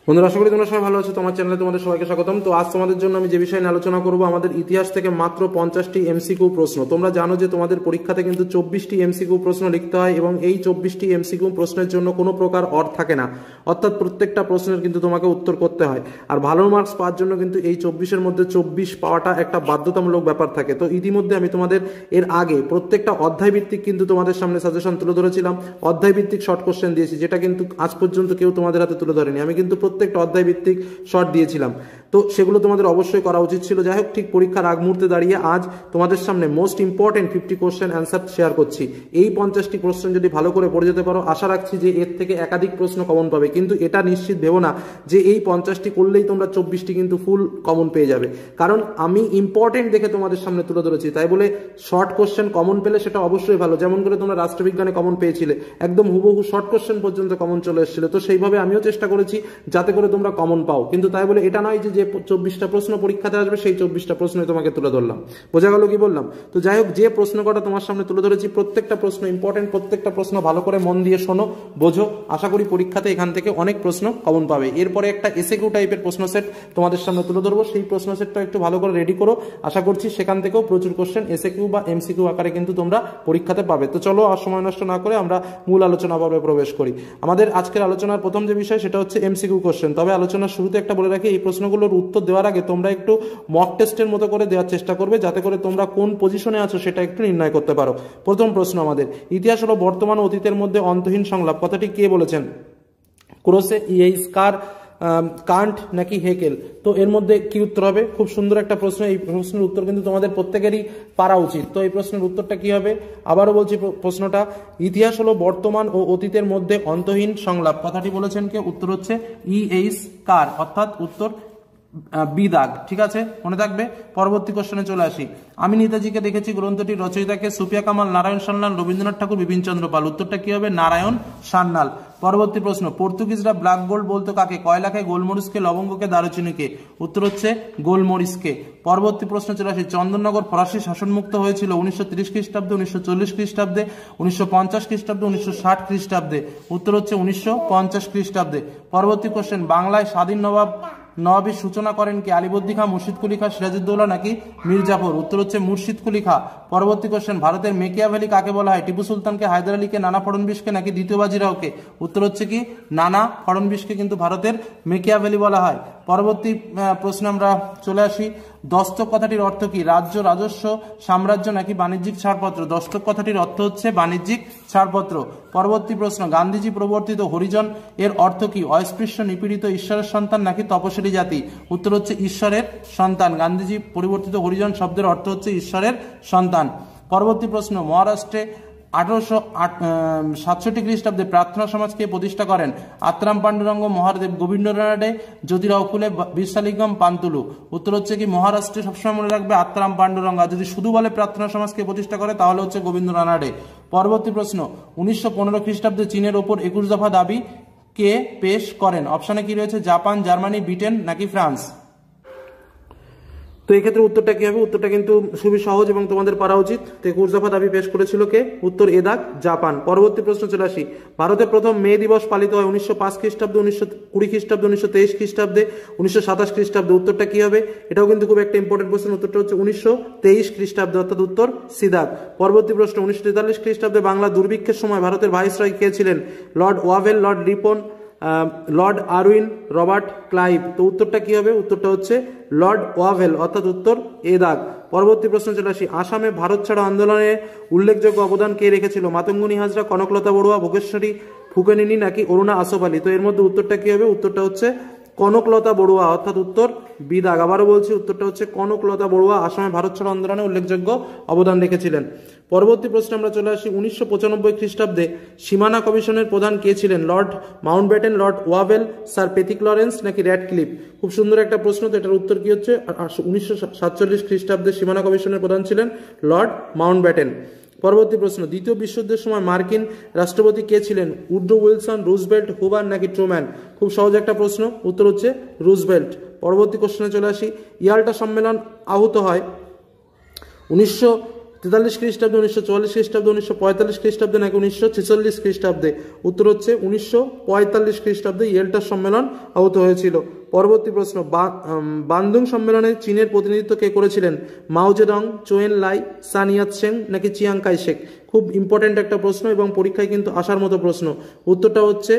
বন্ধুরা, আশা করি তোমরা সবাই ভালো আছো। তোমার চ্যানেলে তোমাদের সবাইকে স্বাগতম। তো আজ তোমাদের জন্য আমি যে বিষয় নিয়ে আলোচনা করব, আমাদের ইতিহাস থেকে মাত্র 50টি এমসিকিউ প্রশ্ন। তোমরা জানো যে তোমাদের পরীক্ষাতে কিন্তু 24টি এমসিকিউ প্রশ্ন লিখতে হয় এবং এই 24টি এমসিকিউ প্রশ্নের জন্য কোনো প্রকার অর থাকে না, অর্থাৎ প্রত্যেকটা প্রশ্নের কিন্তু তোমাকে উত্তর করতে হয়। আর ভালো মার্কস পাওয়ার জন্য কিন্তু এই 24-এর মধ্যে 24 পাওয়াটা একটা বাধ্যতামূলক ব্যাপার থাকে। তো ইতিমধ্যে আমি তোমাদের এর আগে প্রত্যেকটা অধ্যায় ভিত্তিক কিন্তু তোমাদের সামনে সাজেশন তুলে ধরেছিলাম, অধ্যায় ভিত্তিক শর্ট কোশ্চেন দিয়েছি, যেটা কিন্তু আজ পর্যন্ত কেউ তোমাদের হাতে তুলে ধরেনি। আমি কিন্তু প্রত্যেকটা অধ্যায় ভিত্তিক শর্ট দিয়েছিলাম, তো সেগুলো তোমাদের অবশ্যই করা উচিত ছিল। যাই হোক, ঠিক পরীক্ষার আগ মুহূর্তে দাঁড়িয়ে আজ তোমাদের সামনে most important 50 question answer share করছি। এই 50টি কোশ্চেন যদি ভালো করে পড়ে যেতে পারো, আশা রাখছি যে এর থেকে একাধিক প্রশ্ন কমন পাবে। কিন্তু এটা নিশ্চিত ভেবো না যে এই 50টি করলেই তোমরা 24টি কিন্তু ফুল কমন পেয়ে যাবে, কারণ আমি ইম্পর্টেন্ট দেখে তোমাদের সামনে তুলে ধরেছি। তাই বলে শর্ট কোশ্চেন কমন পেলে সেটা অবশ্যই ভালো, যেমন করে তোমরা রাষ্ট্রবিজ্ঞানে কমন পেয়েছিলে, একদম হুবহু শর্ট কোশ্চেন পর্যন্ত কমন চলে এসেছিল। তো সেইভাবে আমিও চেষ্টা করেছি যাতে করে তোমরা কমন পাও। কিন্তু তাই বলে এটা নয় যে 24টা প্রশ্ন পরীক্ষাতে আসবে সেই 24টা প্রশ্নই তোমাকে তুলে ধরলাম। বোঝা গেল কি বললাম? তো যাই হোক, যে প্রশ্ন কটা তোমার সামনে তুলে ধরেছি প্রত্যেকটা প্রশ্ন ইম্পর্টেন্ট, প্রত্যেকটা প্রশ্ন ভালো করে মন দিয়ে শোনো, বোঝো। আশা করি পরীক্ষাতে এখান থেকে অনেক প্রশ্ন কমন পাবে। এরপরে একটা এসএকিউ টাইপের প্রশ্ন সেট তোমাদের সামনে তুলে ধরবো, সেই প্রশ্ন সেটটা একটু ভালো করে রেডি করো। আশা করছি সেখান থেকেও প্রচুর কোশ্চেন এসএকিউ বা এমসিকিউ আকারে কিন্তু তোমরা পরীক্ষাতে পাবে। তো চলো আর সময় নষ্ট না করে আমরা মূল আলোচনা পর্বে প্রবেশ করি। আমাদের আজকের আলোচনার প্রথম যে বিষয় সেটা হচ্ছে এমসিকিউ কোশ্চেন। তবে আলোচনার শুরুতে একটা বলে রাখি, এই প্রশ্নগুলোর উত্তর দেওয়ার আগে তোমরা একটু মক টেস্টের মতো করে দেওয়ার চেষ্টা করবে, যাতে করে তোমরা কোন পজিশনে আছো সেটা একটু নির্ণয় করতে পারো। প্রথম প্রশ্ন আমাদের, ইতিহাস হলো বর্তমান ও অতীতের মধ্যে অন্তহীন সংলাপ, কথাটি কে বলেছেন? ক্রোসে, ইয়েইসকার, কান্ট নাকি হেকেল? তো এর মধ্যে কি উত্তর হবে? খুব সুন্দর একটা প্রশ্ন। এই প্রশ্নের উত্তর কিন্তু তোমাদের প্রত্যেকেরই পারা উচিত। তো এই প্রশ্নের উত্তরটা কি হবে? আবারও বলছি প্রশ্নটা, ইতিহাস হলো বর্তমান ও অতীতের মধ্যে অন্তহীন সংলাপ, কথাটি বলেছেন কে? উত্তর হচ্ছে ইয়েইসকার, অর্থাৎ উত্তর বি দাগ। ঠিক আছে, মনে থাকবে। পরবর্তী কোশ্চেনে চলে আসি। আমি নেতাজিকে দেখেছি গ্রন্থটির রচয়িতাকে? সুফিয়া কামাল, নারায়ণ সান্যাল, রবীন্দ্রনাথ ঠাকুর, বিপিনচন্দ্র পাল? উত্তরটা কি হবে? নারায়ণ সান্যাল। পরবর্তী প্রশ্ন, পর্তুগিজরা ব্ল্যাক গোল্ড বলতো কাকে? কয়লাকে, গোলমরিচকে, লবঙ্গকে, দারুচিনিকে? উত্তর হচ্ছে গোলমরিচকে। পরবর্তী প্রশ্ন চলে আসি, চন্দননগর ফরাসি শাসনমুক্ত হয়েছিল 1930 খ্রিস্টাব্দে, 1940 খ্রিস্টাব্দে, 1950 খ্রিস্টাব্দে, 1960 খ্রিস্টাব্দে? উত্তর হচ্ছে 1950 খ্রিস্টাব্দে। পরবর্তী কোশ্চেন, বাংলায় স্বাধীন নবাবীর সূচনা করেন কে? আলীবর্দী খাঁ, মুর্শিদ কুলি খাঁ, সিরাজউদ্দৌলা নাকি মীর জাফর? উত্তর হচ্ছে মুর্শিদ কুলি খাঁ। পরবর্তী কোশ্চেন, ভারতের মেকিয়াভেলি কাকে বলা হয়? টিপু সুলতানকে, হায়দার আলীকে, নানা ফড়নবিশকে নাকি দ্বিতীয় বাজিরাওকে? উত্তর হচ্ছে কি নানা ফড়নবিশকে কিন্তু ভারতের মেকিয়াভেলি বলা হয়। পরবর্তী প্রশ্নে আমরা চলে আসি, দস্তক কথাটির অর্থ কি? রাজ্য, রাজস্ব, সাম্রাজ্য নাকি বাণিজ্যিক ছাড়পত্র? দস্তক কথাটির অর্থ হচ্ছে বাণিজ্যিক ছাড়পত্র। পরবর্তী প্রশ্ন, গান্ধীজি প্রবর্তিত হরিজন এর অর্থ কি? অস্পৃশ্য, নিপীড়িত, ঈশ্বরের সন্তান নাকি তপশিলি জাতি? উত্তর হচ্ছে ঈশ্বরের সন্তান। গান্ধীজি পরিবর্তিত হরিজন শব্দের অর্থ হচ্ছে ঈশ্বরের সন্তান। পরবর্তী প্রশ্ন, মহারাষ্ট্রে 1867 খ্রিস্টাব্দে প্রার্থনা সমাজকে প্রতিষ্ঠা করেন? আত্রাম পাণ্ডুরঙ্গ, মহাদেব গোবিন্দ রানাডে, জ্যোতিরাও ফুলে, বিশালিগম পান্তুলু? উত্তর হচ্ছে কি মহারাষ্ট্রে সবসময় মনে রাখবে আত্রাম পাণ্ডুরঙ্গ। যদি শুধু বলে প্রার্থনা সমাজকে প্রতিষ্ঠা করে তাহলে হচ্ছে গোবিন্দ রানাডে। পরবর্তী প্রশ্ন, 1915 খ্রিস্টাব্দে চীনের ওপর 21 দফা দাবি কে পেশ করেন? অপশনে কি রয়েছে? জাপান, জার্মানি, ব্রিটেন নাকি ফ্রান্স? তো এই ক্ষেত্রে উত্তরটা কি হবে? উত্তরটা কিন্তু খুবই সহজ এবং তোমাদের পারা উচিত। তো 21 দফা দাবি পেশ করেছিল কে? উত্তর এ দাগ, জাপান। পরবর্তী প্রশ্ন চলে আসি, ভারতে প্রথম মে দিবস পালিত হয় 1905 খ্রিস্টাব্দে, 1920 খ্রিস্টাব্দে, 1923 খ্রিস্টাব্দে, 1927 খ্রিস্টাব্দে? উত্তরটা কি হবে? এটাও কিন্তু খুব একটা ইম্পর্টেন্ট প্রশ্ন। উত্তরটা হচ্ছে 1923 খ্রিস্টাব্দে, অর্থাৎ উত্তর সি দাগ। পরবর্তী প্রশ্ন, 1943 খ্রিস্টাব্দে বাংলা দুর্ভিক্ষের সময় ভারতের ভাইসরয় কে ছিলেন? Lord Wavell, Lord Ripon, Lord Irwin, Robert Clive? তো উত্তরটা কি হবে? উত্তরটা হচ্ছে লর্ড ওয়াভেল, অর্থাৎ উত্তর এ দাগ। পরবর্তী প্রশ্ন চলে আসি, আসামে ভারত ছাড়ো আন্দোলনে উল্লেখযোগ্য অবদান কে রেখেছিল? মাতঙ্গিনী হাজরা, কনকলতা বড়ুয়া, ভোগেশ্বরী ফুকেনিনি নাকি অরুণা আসফ আলী? তো এর মধ্যে উত্তরটা কি হবে? উত্তরটা হচ্ছে কনকলতা বড়ুয়া, অর্থাৎ উত্তর বি দাগ। আবারও বলছি, উত্তরটা হচ্ছে কনকলতা বড়ুয়া আসামে ভারত ছাড়ো আন্দোলনে উল্লেখযোগ্য অবদান রেখেছিলেন। পরবর্তী প্রশ্নে আমরা চলে আসি, 1995 খ্রিস্টাব্দে সীমানা কমিশনের প্রধান কে ছিলেন? Lord Mountbatten, Lord Wavell, sir Pethick Lawrence নাকি র্যাডক্লিফ? খুব সুন্দর একটা প্রশ্ন। তো এটার উত্তর কি হচ্ছে? 1947 খ্রিস্টাব্দে সীমানা কমিশনের প্রধান ছিলেন লর্ড মাউন্টব্যাটেন। পরবর্তী প্রশ্ন, দ্বিতীয় বিশ্বযুদ্ধের সময় মার্কিন রাষ্ট্রপতি কে ছিলেন? উড্রো উইলসন, রুজভেল্ট, হুভার নাকি ট্রুম্যান? খুব সহজ একটা প্রশ্ন, উত্তর হচ্ছে রুজভেল্ট। পরবর্তী কোশ্চেনে চলে আসি, ইয়াল্টা সম্মেলন আহত হয় 19 43 খ্রিস্টাব্দে, 1944 খ্রিস্টাব্দে, 1945 খ্রিস্টাব্দে নাকি 1946 খ্রিস্টাব্দে? উত্তর হচ্ছে 1945 খ্রিস্টাব্দে ইয়েল্টার সম্মেলন আহত হয়েছিল। পরবর্তী প্রশ্ন, বান্দুং সম্মেলনে চীনের প্রতিনিধিত্ব কে করেছিলেন? মাও জেডং, চোয়েন লাই, সান ইয়াতসেন নাকি চিয়াং কাই শেক? খুব ইম্পর্টেন্ট একটা প্রশ্ন এবং পরীক্ষায় কিন্তু আসার মতো প্রশ্ন। উত্তরটা হচ্ছে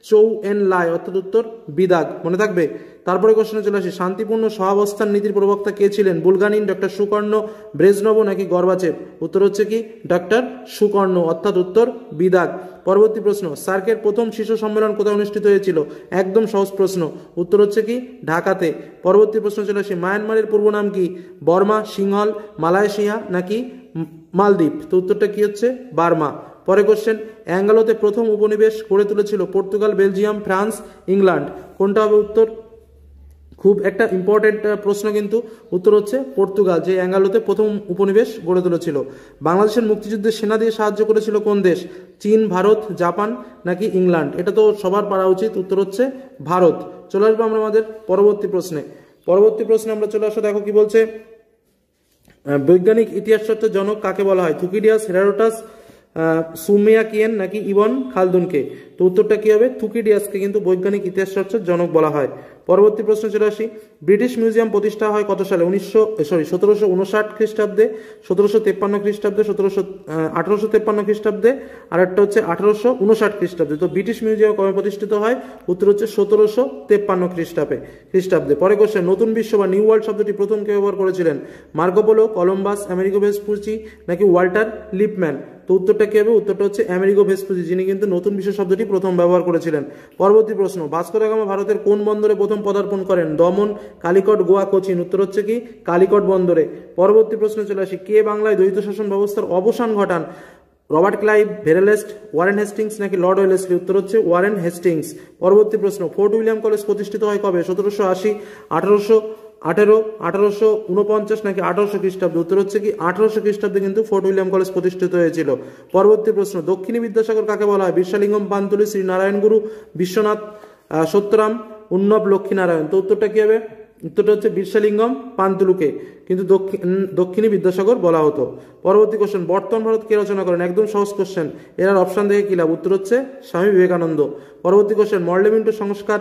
চৌ এন লাই, অর্থাৎ উত্তর বিদাগ, মনে থাকবে। তারপরে কোশ্চেনে চলে আসি, শান্তিপূর্ণ সহাবস্থান নীতির প্রবক্তা কে ছিলেন? বুলগানিন, ডক্টর সুকর্ণ, ব্রেজনভ নাকি গর্বাচেভ? উত্তর হচ্ছে কি ডক্টর সুকর্ণ, অর্থাৎ উত্তর বিদাগ। পরবর্তী প্রশ্ন, সার্কের প্রথম শীর্ষ সম্মেলন কোথায় অনুষ্ঠিত হয়েছিল? একদম সহজ প্রশ্ন, উত্তর হচ্ছে কি ঢাকাতে। পরবর্তী প্রশ্ন চলে আসি, মায়ানমারের পূর্ব নাম কি? বর্মা, সিংহল, মালয়েশিয়া নাকি মালদ্বীপ? তো উত্তরটা কি হচ্ছে বার্মা। পরে কোশ্চেন, অ্যাঙ্গালোতে প্রথম উপনিবেশ গড়ে তুলেছিল পর্তুগাল, বেলজিয়াম, ফ্রান্স, ইংল্যান্ড? কোনটা হবে উত্তর? খুব একটা ইম্পর্টেন্ট প্রশ্ন কিন্তু, উত্তর হচ্ছে পর্তুগাল, যে অ্যাঙ্গালোতে প্রথম উপনিবেশ গড়ে তুলেছিল। বাংলাদেশের মুক্তিযুদ্ধে সেনা দিয়ে সাহায্য করেছিল কোন দেশ? চীন, ভারত, জাপান নাকি ইংল্যান্ড? এটা তো সবার পারা উচিত, উত্তর হচ্ছে ভারত। চলে আসবো আমরা আমাদের পরবর্তী প্রশ্নে। পরবর্তী প্রশ্নে আমরা চলে আসো, দেখো কি বলছে, বৈজ্ঞানিক ইতিহাস চর্চার জনক কাকে বলা হয়? থুকিডিয়াস, হেরাডোটাস, সুমেয়াকিয়েন নাকি ইবন খালদুনকে? তো উত্তরটা কি হবে? থুকিডিয়াসকে কিন্তু বৈজ্ঞানিক ইতিহাস চর্চার জনক বলা হয়। পরবর্তী প্রশ্ন চলে আসি, ব্রিটিশ মিউজিয়াম প্রতিষ্ঠা হয় কত সালে? 1759 খ্রিস্টাব্দে, 1753 খ্রিস্টাব্দে, 1853 খ্রিস্টাব্দে, আর একটা হচ্ছে 1859 খ্রিস্টাব্দে। তো ব্রিটিশ মিউজিয়াম কবে প্রতিষ্ঠিত হয়? উত্তর হচ্ছে 1753 খ্রিস্টাব্দে। পরে কোশ্চেন, নতুন বিশ্ব বা নিউ ওয়ার্ল্ড শব্দটি প্রথম কে ব্যবহার করেছিলেন? Marco polo, Columbus, Amerigo Vespucci নাকি ওয়াল্টার লিপম্যান? তো উত্তরটা কি হবে? উত্তরটা হচ্ছে আমেরিগো ভেসপুচি, যিনি কিন্তু নতুন বিশ্ব শব্দটি প্রথম ব্যবহার করেছিলেন। পরবর্তী প্রশ্ন, ভাস্কো দা গামা ভারতের কোন বন্দরে প্রথম পদার্পণ করেন? দমন, কালিকট, গোয়া, কোচিন? উত্তর হচ্ছে কি কালিকট বন্দরে। পরবর্তী প্রশ্ন চলে আসি, কে বাংলায় দ্বৈত শাসন ব্যবস্থার অবসান ঘটান? Robert Clive, Verelst, Warren Hastings নাকি লর্ড ওয়েলেসলি? উত্তর হচ্ছে ওয়ারেন হেস্টিংস। পরবর্তী প্রশ্ন, ফোর্ট উইলিয়াম কলেজ প্রতিষ্ঠিত হয় কবে? 1780, 1818, 1849 নাকি 1800 খ্রিস্টাব্দে? উত্তর হচ্ছে কি 1800 খ্রিস্টাব্দে কিন্তু ফোর্ট উইলিয়াম কলেজ প্রতিষ্ঠিত হয়েছিল। পরবর্তী প্রশ্ন, দক্ষিণী বিদ্যাসাগর কাকে বলা হয়? বিশ্বলিঙ্গম পান্তুলি, শ্রী নারায়ণ গুরু, বিশ্বনাথ সত্যরাম, উন্নব লক্ষ্মীনারায়ণ? তো উত্তরটা কি হবে? উত্তরটা হচ্ছে বিশ্বলিঙ্গম পান্তুলুকে কিন্তু দক্ষিণী বিদ্যাসাগর বলা হতো। পরবর্তী কোশ্চেন, বর্তমান ভারত কে রচনা করেন? একদম সহজ কোশ্চেন, এর অপশন দেখে কি লাভ? উত্তর হচ্ছে স্বামী বিবেকানন্দ। পরবর্তী কোশ্চেন, মর্লেমিন্টো সংস্কার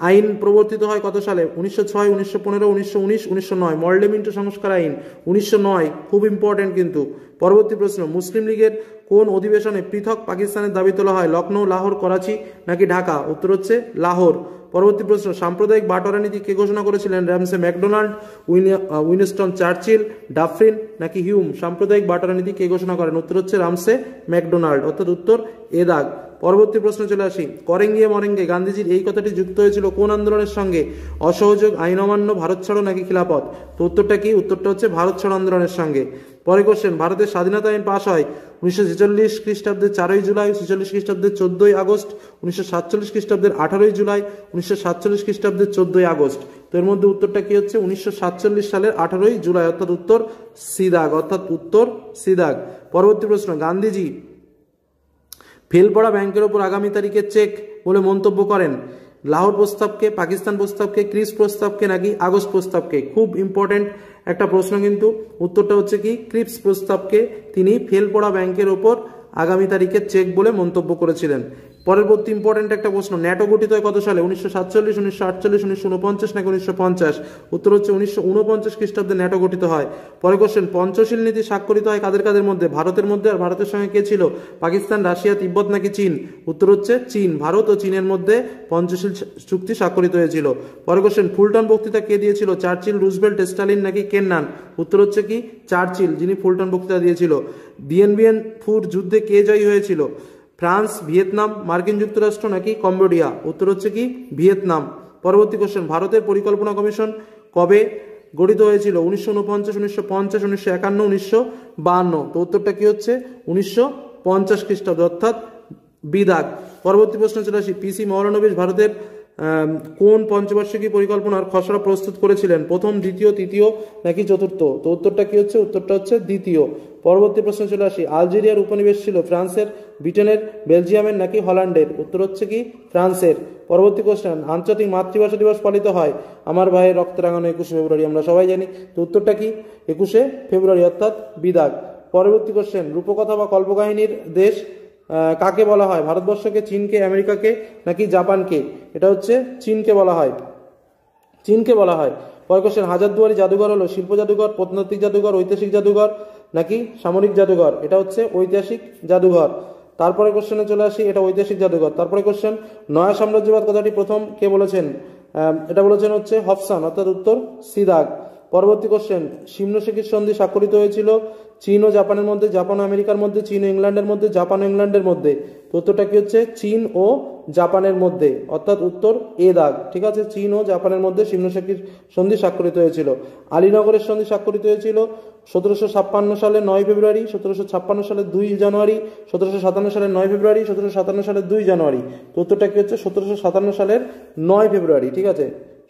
আইন প্রবর্তিত হয় কত সালে? 1906, 1915, 1919, 1909? মর্লেমিন্টো সংস্কার আইন 1909, খুব ইম্পর্টেন্ট কিন্তু। পরবর্তী প্রশ্ন, মুসলিম লীগের কোন অধিবেশনে পৃথক পাকিস্তানের দাবি তোলা হয়? লখনৌ, লাহোর, করাচি নাকি ঢাকা? উত্তর হচ্ছে লাহোর। পরবর্তী প্রশ্ন, সাম্প্রদায়িক বাটোয়ারা নীতি কে ঘোষণা করেছিলেন? Ramsay McDonald, Winston Churchill, Dufferin নাকি হিউম? সাম্প্রদায়িক বাটোয়ারা নীতি কে ঘোষণা করেন? উত্তর হচ্ছে রামসে ম্যাকডোনাল্ড, অর্থাৎ উত্তর এ দাগ। পরবর্তী প্রশ্ন চলে আসি, করেঙ্গিয়ে মরেঙ্গে গান্ধীজির এই কথাটি যুক্ত হয়েছিল কোন আন্দোলনের সঙ্গে? অসহযোগ, আইন অমান্য, ভারত ছাড়ো নাকি খিলাফত? তো উত্তরটা কি? উত্তরটা হচ্ছে ভারত ছাড়ো আন্দোলনের সঙ্গে। পরে কোশ্চেন, ভারতের স্বাধীনতা আইন পাশ হয় 1946 খ্রিস্টাব্দের 4 জুলাই, 46 খ্রিস্টাব্দের 14 আগস্ট, 1947 খ্রিস্টাব্দের 18 জুলাই, 1947 খ্রিস্টাব্দের 14 আগস্ট? তো এর মধ্যে উত্তরটা কি হচ্ছে? 1947 সালের 18 জুলাই, অর্থাৎ উত্তর সিদাগ, অর্থাৎ উত্তর সিদাগ। পরবর্তী প্রশ্ন, গান্ধীজি ফেল পড়া ব্যাংকের ওপর আগামী তারিখে চেক বলে মন্তব্য করেন? লাহোর প্রস্তাবকে, পাকিস্তান প্রস্তাবকে, ক্রিস প্রস্তাবকে নাকি আগস্ট প্রস্তাবকে? খুব ইম্পর্টেন্ট একটা প্রশ্ন কিন্তু, উত্তরটা হচ্ছে কি ক্রিপস প্রস্তাবকে তিনি ফেল পড়া ব্যাংকের ওপর আগামী তারিখে চেক বলে মন্তব্য করেছিলেন। পরবর্তী ইম্পর্টেন্ট একটা প্রশ্ন, ন্যাটো গঠিত হয় কত সালে? 1947, 1948, 1949 নাকি 1950? উত্তর হচ্ছে 1949 খ্রিস্টাব্দে ন্যাটো গঠিত হয়। পরে কোশ্চেন, পঞ্চশীল নীতি স্বাক্ষরিত হয় কাদের কাদের মধ্যে? ভারতের মধ্যে, আর ভারতের সঙ্গে কে ছিল? পাকিস্তান, রাশিয়া, তিব্বত নাকি চীন? উত্তর হচ্ছে চীন। ভারত ও চীনের মধ্যে পঞ্চশীল চুক্তি স্বাক্ষরিত হয়েছিল। পরে কোশ্চেন, ফুলটন বক্তৃতা কে দিয়েছিল? চার্চিল, রুজভেল্ট, স্টালিন নাকি কেননান? উত্তর হচ্ছে কি চার্চিল, যিনি ফুলটন বক্তৃতা দিয়েছিল। দien bien phu যুদ্ধে কে জয়ী হয়েছিল? ফ্রান্স, ভিয়েতনাম, মার্কিন যুক্তরাষ্ট্র নাকি কম্বোডিয়া? উত্তর হচ্ছে কি ভিয়েতনাম। পরবর্তী কোশ্চেন, ভারতের পরিকল্পনা কমিশন কবে গঠিত হয়েছিল? 1949, 1950, 1951, 1952? তো উত্তরটা কি হচ্ছে 1950 খ্রিস্টাব্দ, অর্থাৎ বিদাগ। পরবর্তী প্রশ্ন চলে আসি, পিসি মৌলানবিশ ভারতের কোন পঞ্চবার্ষিকী পরিকল্পনার খসড়া প্রস্তুত করেছিলেন? প্রথম, দ্বিতীয়, তৃতীয় নাকি চতুর্থ? তো উত্তরটা কি হচ্ছে? উত্তরটা হচ্ছে দ্বিতীয়। পরবর্তী প্রশ্ন চলে আসি, আলজেরিয়ার উপনিবেশ ছিল ফ্রান্সের, ব্রিটেনের, বেলজিয়ামের নাকি হল্যান্ডের? উত্তর হচ্ছে কি ফ্রান্সের। পরবর্তী কোশ্চেন, আন্তর্জাতিক মাতৃভাষা দিবস পালিত হয় আমার ভাইয়ের রক্তে রাঙানো 21 ফেব্রুয়ারি, আমরা সবাই জানি। তো উত্তরটা কি 21 ফেব্রুয়ারি, অর্থাৎ বিদাগ। পরবর্তী কোশ্চেন, রূপকথা বা কল্পকাহিনীর দেশ কাকে বলা হয়? ভারতবর্ষকে, চীনকে, আমেরিকাকে নাকি জাপানকে? এটা হচ্ছে চীনকে বলা হয়, চীনকে বলা হয়। পরের কোশ্চেন, হাজারদুয়ারি জাদুঘর হলো শিল্প জাদুঘর, প্রত্নতাত্ত্বিক জাদুঘর, ঐতিহাসিক জাদুঘর নাকি সামরিক জাদুঘর? এটা হচ্ছে ঐতিহাসিক জাদুঘর। তারপরে কোশ্চেনে চলে আসি, এটা ঐতিহাসিক জাদুঘর। তারপরে কোশ্চেন, নয়া সাম্রাজ্যবাদ কথাটি প্রথম কে বলেছেন? এটা বলেছেন হচ্ছে হবসন, অর্থাৎ উত্তর সি দাগ। পরবর্তী কোশ্চেন, শিমনোসেকি সন্ধি স্বাক্ষরিত হয়েছিল চীন ও জাপানের মধ্যে, জাপান ও আমেরিকার মধ্যে, চীন ও ইংল্যান্ডের মধ্যে, জাপান ও ইংল্যান্ডের মধ্যে? তো উত্তরটা কি হচ্ছে? চীন ও জাপানের মধ্যে, অর্থাৎ উত্তর এ দাগ। ঠিক আছে, চীন ও জাপানের মধ্যে শিমনোসেকি সন্ধি স্বাক্ষরিত হয়েছিল। আলীনগরের সন্ধি স্বাক্ষরিত হয়েছিল 1756 সালের 9 ফেব্রুয়ারি, 1756 সালের 2 জানুয়ারি, 1757 সালের 9 ফেব্রুয়ারি, 1757 সালের 2 জানুয়ারি। তো উত্তরটা কি হচ্ছে? 1757 সালের 9 ফেব্রুয়ারি। ঠিক আছে,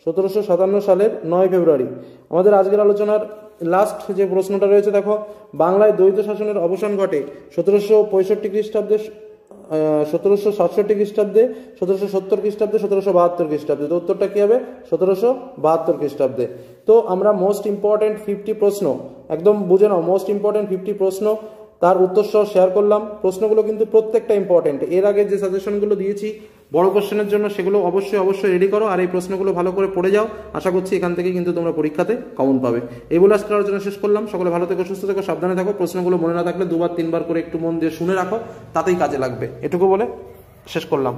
1757 সালের 9 ফেব্রুয়ারি। আমাদের আজকের আলোচনার লাস্ট যে প্রশ্নটা রয়েছে, দেখো, বাংলায় দ্বৈত শাসনের অবসান ঘটে 1765 খ্রিস্টাব্দে, 1767 খ্রিস্টাব্দে, 1770 খ্রিস্টাব্দে, 1772 খ্রিস্টাব্দে? তো উত্তরটা কি হবে? 1772 খ্রিস্টাব্দে। তো আমরা মোস্ট ইম্পর্টেন্ট 50 প্রশ্ন, একদম বুঝে নাও, মোস্ট ইম্পর্টেন্ট 50 প্রশ্ন তার উত্তর সহ শেয়ার করলাম। প্রশ্নগুলো কিন্তু প্রত্যেকটা ইম্পর্টেন্ট। এর আগে যে সাজেশনগুলো দিয়েছি বড় কোশ্চেনের জন্য, সেগুলো অবশ্যই রেডি করো, আর এই প্রশ্নগুলো ভালো করে পড়ে যাও। আশা করছি এখান থেকে কিন্তু তোমরা পরীক্ষাতে কমন পাবে। এই বলে আজকের আলোচনা শেষ করলাম। সকলে ভালো থেকো, সুস্থ থেকো, সাবধানে থাকো। প্রশ্নগুলো মনে না থাকলে 2 বার 3 বার করে একটু মন দিয়ে শুনে রাখো, তাতেই কাজে লাগবে। এটুকু বলে শেষ করলাম।